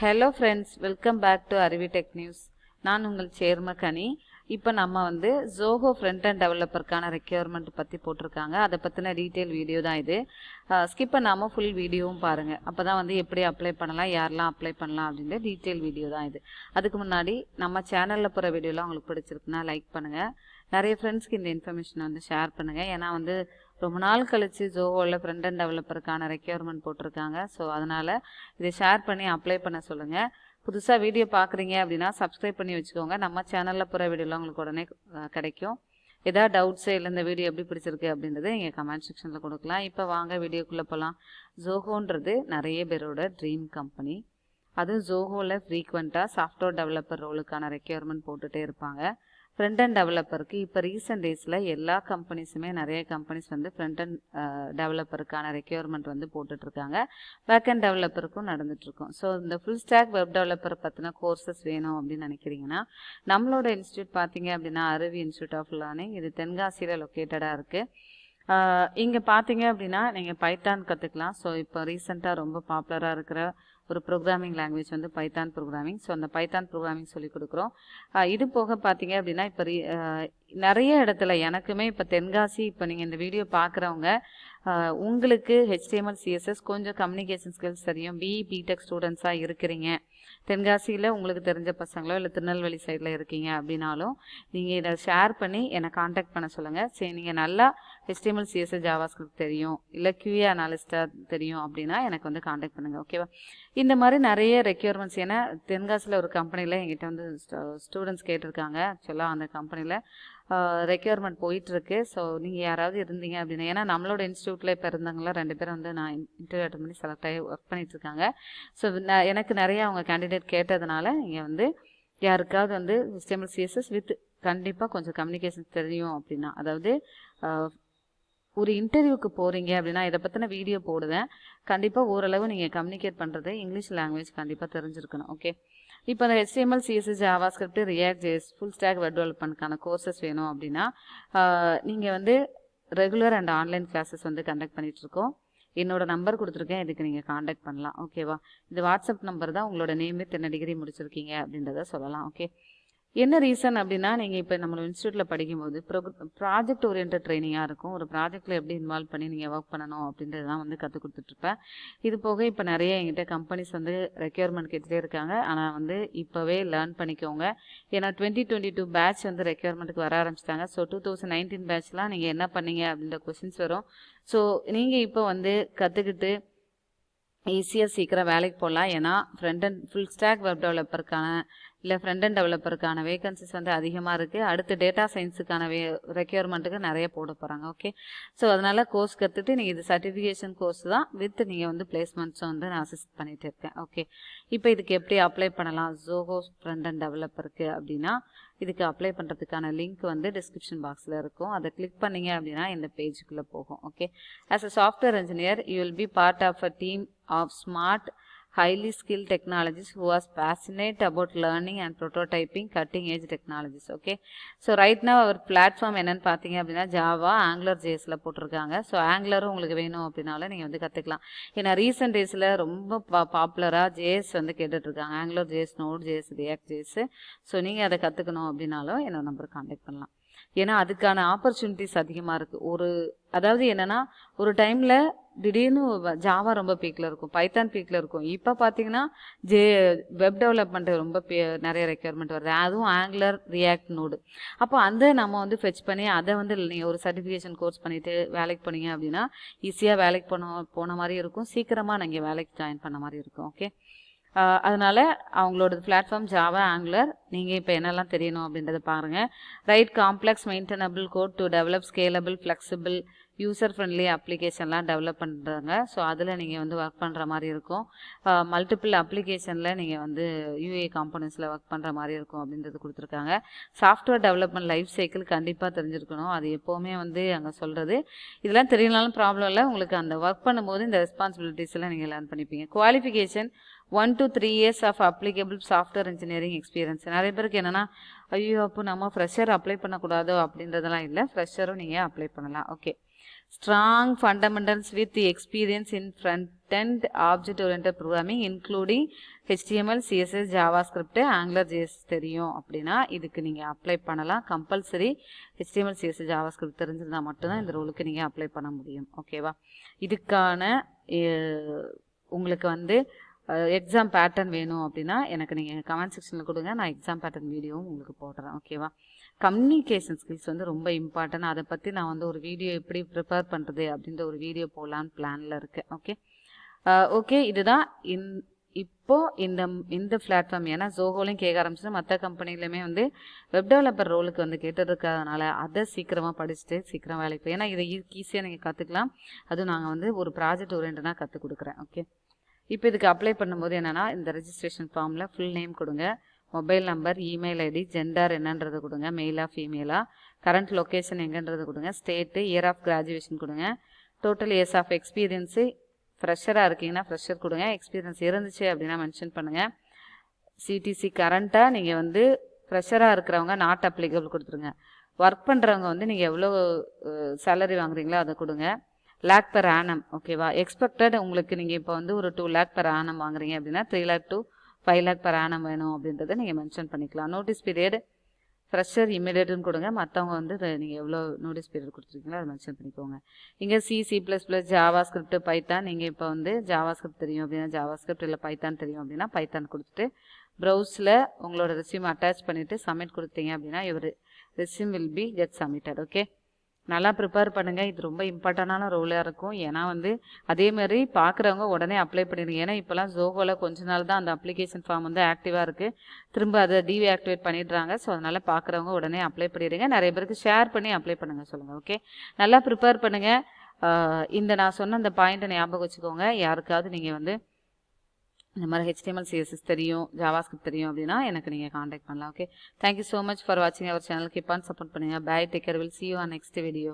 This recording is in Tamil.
Hello friends, welcome back to Aruvi Tech News. நான் உங்கள் சேர்மகனி. இப்போ நம்ம வந்து Zoho Frontend Developerக்கான requirement பற்றி போட்டிருக்காங்க. அதை பற்றின டீட்டெயில் வீடியோ தான் இது. ஸ்கிப் பண்ணாமல் ஃபுல் வீடியோவும் பாருங்கள். அப்போ தான் வந்து எப்படி அப்ளை பண்ணலாம், யாரெல்லாம் அப்ளை பண்ணலாம் அப்படின்ற டீட்டெயில் வீடியோ தான் இது. அதுக்கு முன்னாடி நம்ம சேனலில் போகிற வீடியோலாம் உங்களுக்கு பிடிச்சிருக்குன்னா லைக் பண்ணுங்கள். நிறைய ஃப்ரெண்ட்ஸ்க்கு இந்த இன்ஃபர்மேஷனை வந்து ஷேர் பண்ணுங்கள். ஏன்னா வந்து ரொம்ப நாள் கழித்து ஜோஹோவில் ஃப்ரண்ட்-எண்ட் டெவலப்பருக்கான ரெக்யர்மெண்ட் போட்டிருக்காங்க. ஸோ அதனால் இதை ஷேர் பண்ணி அப்ளை பண்ண சொல்லுங்கள். புதுசாக வீடியோ பார்க்குறீங்க அப்படின்னா சப்ஸ்கிரைப் பண்ணி வச்சுக்கோங்க. நம்ம சேனலில் போகிற வீடியோலாம் உங்களுக்கு உடனே கிடைக்கும். ஏதாவது டவுட்ஸு இல்லை இந்த வீடியோ எப்படி பிடிச்சிருக்கு அப்படின்றது நீங்கள் கமெண்ட் செக்ஷனில் கொடுக்கலாம். இப்போ வாங்க வீடியோக்குள்ளே போகலாம். ஜோஹோன்றது நிறைய பேரோட ட்ரீம் கம்பெனி. அதுவும் ஜோஹோவில் ஃப்ரீக்வெண்ட்டாக சாஃப்ட்வேர் டெவலப்பர் ரோலுக்கான ரெக்யர்மெண்ட் போட்டுகிட்டே இருப்பாங்க. ஃப்ரண்ட்-எண்ட் டெவலப்பருக்கு இப்போ ரீசெண்ட் டேஸில் எல்லா கம்பெனிஸுமே நிறைய கம்பெனிஸ் வந்து ஃப்ரண்ட்-எண்ட் டெவலப்பருக்கான ரெக்யர்மெண்ட் வந்து போட்டுட்ருக்காங்க. பேக்-எண்ட் டெவலப்பருக்கும் நடந்துகிட்ருக்கும். ஸோ இந்த ஃபுல் ஸ்டாக் வெப் டெவலப்பர் பற்றின கோர்சஸ் வேணும் அப்படின்னு நினைக்கிறீங்கன்னா நம்மளோட இன்ஸ்டியூட் பார்த்தீங்க அப்படின்னா அருவி இன்ஸ்டியூட் ஆஃப் லேர்னிங். இது தென்காசியில் லொக்கேட்டடாக இருக்குது. இங்கே பார்த்தீங்க அப்படின்னா நீங்கள் பைத்தான் கற்றுக்கலாம். ஸோ இப்போ ரீசெண்டாக ரொம்ப பாப்புலராக இருக்கிற ஒரு ப்ரோக்ராமிங் லாங்குவேஜ் வந்து பைத்தான் ப்ரோக்ராமிங். ஸோ அந்த பைத்தான் ப்ரோக்ராமிங் சொல்லிக் கொடுக்குறோம். இது போக பார்த்தீங்க அப்படின்னா இப்போ நிறைய இடத்துல எனக்குமே இப்போ தென்காசி இப்போ நீங்கள் இந்த வீடியோ பார்க்குறவங்க உங்களுக்கு HTML CSS கொஞ்சம் கம்யூனிகேஷன் ஸ்கில்ஸ் தெரியும், பிடெக் ஸ்டூடெண்ட்ஸாக இருக்கிறீங்க, தென்காசியில் உங்களுக்கு தெரிஞ்ச பசங்களோ இல்லை திருநெல்வேலி சைடில் இருக்கீங்க அப்படின்னாலும் நீங்கள் இதை ஷேர் பண்ணி என்னை காண்டாக்ட் பண்ண சொல்லுங்கள். சரி, நீங்கள் நல்லா HTML CSS ஜாவாஸ்கிரிப்ட் தெரியும் இல்லை QA அனாலிஸ்டாக தெரியும் அப்படின்னா எனக்கு வந்து காண்டாக்ட் பண்ணுங்கள். ஓகேவா? இந்த மாதிரி நிறைய ரெக்யர்மெண்ட்ஸ். ஏன்னா தென்காசியில் ஒரு கம்பெனியில் எங்கிட்ட வந்து ஸ்டூடெண்ட்ஸ் கேட்டிருக்காங்க. ஆக்சுவலாக அந்த கம்பெனியில் ரெக்யர்மெண்ட் போயிட்டுருக்கு. ஸோ நீங்கள் யாராவது இருந்தீங்க அப்படின்னா, ஏன்னா நம்மளோட இன்ஸ்டியூட்டில் இப்போ இருந்தவங்களாம் 2 பேரும் வந்து நான் இன்டர்வியூ அட்டன் பண்ணி செலக்ட் ஆகி ஒர்க் பண்ணிகிட்ருக்காங்க. ஸோ எனக்கு நிறைய அவங்க கேண்டிடேட் கேட்டதுனால இங்கே வந்து யாருக்காவது வந்து HTML CSS வித் கண்டிப்பாக கொஞ்சம் கம்யூனிகேஷன் தெரியும் அப்படின்னா, அதாவது ஒரு இன்டர்வியூக்கு போகிறீங்க அப்படின்னா இதை பற்றின வீடியோ போடுவேன். கண்டிப்பாக ஓரளவு நீங்கள் கம்யூனிகேட் பண்ணுறது இங்கிலீஷ் லாங்குவேஜ் கண்டிப்பாக தெரிஞ்சிருக்கணும். ஓகே, இப்போ அந்த HTML CSS JavaScript React.js full stack web டெவலப்மெண்ட்கான கோர்சஸ் வேணும் அப்படின்னா நீங்கள் வந்து ரெகுலர் அண்ட் ஆன்லைன் கிளாஸஸ் வந்து கண்டக்ட் பண்ணிகிட்ருக்கோம். என்னோட நம்பர் கொடுத்துருக்கேன், இதுக்கு நீங்கள் காண்டாக்ட் பண்ணலாம். ஓகேவா? இது வாட்ஸ்அப் நம்பர் தான். உங்களோட நேம் வித் என்ன டிகிரி முடிச்சிருக்கீங்க அப்படின்றத சொல்லலாம். ஓகே, என்ன ரீசன் அப்படின்னா நீங்கள் இப்போ நம்மளோட இன்ஸ்டியூட்டில் படிக்கும்போது ப்ராஜெக்ட் ஓரியன்ட் ட்ரைனிங்காக இருக்கும். ஒரு ப்ராஜெக்டில் எப்படி இன்வால்வ் பண்ணி நீங்கள் ஒர்க் பண்ணணும் அப்படின்றதான் வந்து கற்றுக் கொடுத்துட்ருப்பேன். இது போக இப்போ நிறைய எங்கிட்ட கம்பெனிஸ் வந்து ரெக்யர்மெண்ட் கேட்டுகிட்டே இருக்காங்க. ஆனால் வந்து இப்போவே லேர்ன் பண்ணிக்கோங்க. ஏன்னா 2022 பேட்ச் வந்து ரெக்யர்மெண்ட்டுக்கு வர ஆரம்பிச்சிட்டாங்க. ஸோ 2019 பேட்ச்லாம் நீங்கள் என்ன பண்ணீங்க அப்படின்ற கொஷின்ஸ் வரும். ஸோ நீங்கள் இப்போ வந்து கற்றுக்கிட்டு ஈஸியாக சீக்கிரம் வேலைக்கு போகலாம். ஏன்னா ஃப்ரண்ட்-எண்ட் ஃபுல் ஸ்டாக் வெப் டெவலப்பருக்கான இல்லை ஃப்ரண்ட்-எண்ட் டெவலப்பருக்கான வேகன்சிஸ் வந்து அதிகமாக இருக்குது. அடுத்து டேட்டா சயின்ஸுக்கான ரெக்யர்மெண்ட்டுக்கு நிறைய போட போகிறாங்க. ஓகே, ஸோ அதனால் கோர்ஸ் கற்றுட்டு நீங்கள் இது சர்டிஃபிகேஷன் கோர்ஸ் தான் வித் நீங்கள் வந்து பிளேஸ்மெண்ட்ஸும் வந்து நான் அசிஸ்ட் பண்ணிகிட்டு இருக்கேன். ஓகே, இப்போ இதுக்கு எப்படி அப்ளை பண்ணலாம் ஜோஹோ ஃப்ரண்ட்-எண்ட் டெவலப்பருக்கு அப்படின்னா, இதுக்கு அப்ளை பண்ணுறதுக்கான லிங்க் வந்து டிஸ்கிரிப்ஷன் பாக்ஸில் இருக்கும். அதை கிளிக் பண்ணிங்க அப்படின்னா இந்த பேஜுக்குள்ளே போகும். Okay, as a software engineer you will be part of a team of smart, highly skilled technologists who are passionate about learning and prototyping cutting edge technologies. Okay, so right now our platform என்னன்னு பார்த்தீங்க அப்படின்னா ஜாவா ஆங்குலர் ஜேஸில் போட்டிருக்காங்க. ஸோ ஆங்குலரும் உங்களுக்கு வேணும் அப்படின்னாலும் நீங்கள் வந்து கற்றுக்கலாம். ஏன்னா ரீசெண்ட் டேஸில் ரொம்ப பாப்புலராக ஜேஎஸ் வந்து கேட்டுட்ருக்காங்க. Angular JS, Node JS, React JS. So நீங்கள் அதை கற்றுக்கணும் அப்படின்னாலும் என்னோட நம்பர் காண்டாக்ட் பண்ணலாம். ஏன்னா அதுக்கான ஆப்பர்ச்சுனிட்டிஸ் அதிகமாக இருக்குது. அதாவது என்னென்னா ஒரு டைமில் திடீர்னு ஜாவா ரொம்ப பீக்கில் இருக்கும், பைத்தான் பீக்கில் இருக்கும். இப்போ பார்த்தீங்கன்னா வெப் டெவலப்மெண்ட் ரொம்ப நிறைய ரெக்யர்மெண்ட் வருது, அதுவும் ஆங்குலர், ரியாக்ட், நோடு. அப்போ அந்த நம்ம வந்து ஃபெச் பண்ணி அதை வந்து நீங்கள் ஒரு சர்டிஃபிகேஷன் கோர்ஸ் பண்ணிவிட்டு வேலைக்கு போனீங்க அப்படின்னா ஈஸியாக வேலைக்கு போன மாதிரி இருக்கும், சீக்கிரமாக நீங்கள் வேலைக்கு ஜாயின் பண்ண மாதிரி இருக்கும். ஓகே, அதனால் அவங்களோட பிளாட்ஃபார்ம் ஜாவா ஆங்குலர். நீங்கள் இப்போ என்னெல்லாம் தெரியணும் அப்படின்றத பாருங்கள். Write complex maintainable code to develop scalable flexible user friendly அப்ளிகேஷன்லாம் டெவலப் பண்ணுறாங்க. ஸோ அதில் நீங்கள் வந்து ஒர்க் பண்ணுற மாதிரி இருக்கும். மல்டிபிள் அப்ளிகேஷனில் நீங்கள் வந்து UA காம்பனன்ட்ஸில் ஒர்க் பண்ணுற மாதிரி இருக்கும் அப்படின்றது கொடுத்துருக்காங்க. சாஃப்ட்வேர் டெவலப்மெண்ட் லைஃப் சைக்கிள் கண்டிப்பாக தெரிஞ்சிருக்கணும். அது எப்போவுமே வந்து அங்கே சொல்கிறது. இதெல்லாம் தெரியலனாலும் ப்ராப்ளம் இல்லை, உங்களுக்கு அந்த ஒர்க் பண்ணும்போது இந்த ரெஸ்பான்சிபிலிட்டிஸ் எல்லாம் நீங்கள் லேர்ன் பண்ணிப்பீங்க. Qualification 1 to 3 years of applicable software engineering experience. நிறைய பேருக்கு என்னென்னா ஐயோ அப்போ நம்ம ஃப்ரெஷர் அப்ளை பண்ணக்கூடாதோ அப்படின்றதெல்லாம் இல்லை, ஃப்ரெஷரும் நீங்கள் அப்ளை பண்ணலாம். Okay, strong fundamentals with experience in front-end object-oriented programming including HTML, CSS, JavaScript, Angular, JS தெரியும் அப்படின்னா இதுக்கு நீங்கள் அப்ளை பண்ணலாம். கம்பல்சரி HTML, CSS, JavaScript தெரிஞ்சிருந்தால் மட்டும்தான் இந்த ரோலுக்கு நீங்கள் அப்ளை பண்ண முடியும். ஓகேவா? இதுக்கான உங்களுக்கு வந்து எக்ஸாம் பேட்டர்ன் வேணும் அப்படின்னா எனக்கு நீங்கள் கமெண்ட் செக்ஷனில் கொடுங்க. நான் எக்ஸாம் பேட்டர்ன் வீடியோவும் உங்களுக்கு போடுறேன். ஓகேவா? கம்யூனிகேஷன் ஸ்கில்ஸ் வந்து ரொம்ப இம்பார்ட்டன்ட். அதை பற்றி நான் வந்து ஒரு வீடியோ எப்படி ப்ரிப்பேர் பண்ணுறது அப்படின்ற ஒரு வீடியோ போடலான்னு பிளானில் இருக்கேன். ஓகே இதுதான் இப்போ இந்த பிளாட்ஃபார்ம். ஏன்னா ஜோஹோலையும் கேட்க ஆரம்பிச்சு மற்ற கம்பெனிலுமே வந்து வெப் டெவலப்பர் ரோலுக்கு வந்து கேட்டுருக்கிறதுனால அதை சீக்கிரமாக படிச்சுட்டு சீக்கிரம் வேலைக்கு போய், ஏன்னா இதை ஈஸியாக நீங்கள் கற்றுக்கலாம். அதுவும் நாங்கள் வந்து ஒரு ப்ராஜெக்ட் ஓரியன்டாக கற்றுக் கொடுக்குறேன். ஓகே இப்போ இதுக்கு அப்ளை பண்ணும்போது என்னென்னா இந்த ரெஜிஸ்ட்ரேஷன் ஃபார்மில் ஃபுல் நேம் கொடுங்க, mobile number, email ID, gender என்னன்றது கொடுங்க, மெயிலா ஃபீமேலா, கரண்ட் லொக்கேஷன் எங்கன்றது கொடுங்க, ஸ்டேட்டு, இயர் ஆஃப் கிராஜுவேஷன் கொடுங்க, டோட்டல் இயர்ஸ் ஆஃப் எக்ஸ்பீரியன்ஸு, ஃப்ரெஷராக இருக்கீங்கன்னா ஃப்ரெஷர் கொடுங்க, எக்ஸ்பீரியன்ஸ் இருந்துச்சு அப்படின்னா மென்ஷன் பண்ணுங்கள். சிடிசி கரண்ட்டாக நீங்கள் வந்து ஃப்ரெஷராக இருக்கிறவங்க நாட் அப்ளிகபிள் கொடுத்துருங்க. ஒர்க் பண்ணுறவங்க வந்து நீங்கள் எவ்வளோ சேலரி வாங்குறீங்களோ அதை கொடுங்க. Lakh per annum. ஓகேவா? எக்ஸ்பெக்டட் உங்களுக்கு நீங்கள் இப்போ வந்து ஒரு 2 lakh பெர் ஆனம் வாங்குறீங்க அப்படின்னா 3 lakh to 5 lakh per annum வேணும் அப்படின்றத நீங்கள் மென்ஷன் பண்ணிக்கலாம். நோட்டீஸ் பீரியட் ஃப்ரெஷர் இமீடியட்னு கொடுங்க. மற்றவங்க வந்து நீங்கள் எவ்வளோ நோட்டீஸ் பீரியட் கொடுத்துருக்கீங்களோ அதை மென்ஷன் பண்ணிக்கோங்க. இங்கே C++, ஜாவாஸ்கிரிப்ட், பைத்தான். நீங்கள் இப்போ வந்து ஜாவாஸ்கிரிப்ட் தெரியும் அப்படின்னா ஜாவாஸ்கிரிப்ட், இல்லை பைத்தான் தெரியும் அப்படின்னா பைத்தான் கொடுத்துட்டு ப்ரௌஸில் உங்களோட ரெஸ்யூம் அட்டாச் பண்ணிவிட்டு சப்மிட் கொடுத்தீங்க அப்படின்னா இவர் resume will be get submitted. Okay நல்லா ப்ரிப்பேர் பண்ணுங்கள். இது ரொம்ப இம்பார்ட்டண்டான ரோலாக இருக்கும். ஏன்னா வந்து அதேமாதிரி பார்க்குறவங்க உடனே அப்ளை பண்ணிடுங்க. ஏன்னா இப்போலாம் ஜோஹோவில் கொஞ்ச நாள் தான் அந்த அப்ளிகேஷன் ஃபார்ம் வந்து ஆக்டிவாக இருக்குது. திரும்ப அதை டீஆக்டிவேட் பண்ணிடுறாங்க. ஸோ அதனால் பார்க்குறவங்க உடனே அப்ளை பண்ணிடுங்க. நிறைய பேருக்கு ஷேர் பண்ணி அப்ளை பண்ணுங்கள் சொல்லுங்கள். ஓகே நல்லா ப்ரிப்பேர் பண்ணுங்கள். இந்த நான் சொன்ன அந்த பாயிண்ட்டை ஞாபகம் வச்சுக்கோங்க. யாருக்காவது நீங்கள் வந்து இந்த மாதிரி HTML, CSS தெரியும், ஜாவாஸ்கிரிப்ட் தெரியும் அப்படின்னா எனக்கு நீங்கள் காண்டாக்ட் பண்ணலாம். Okay thank you so much for வாட்சிங் our channel. Keep on support பண்ணுங்கள். Bye, take care. Will see you on next video.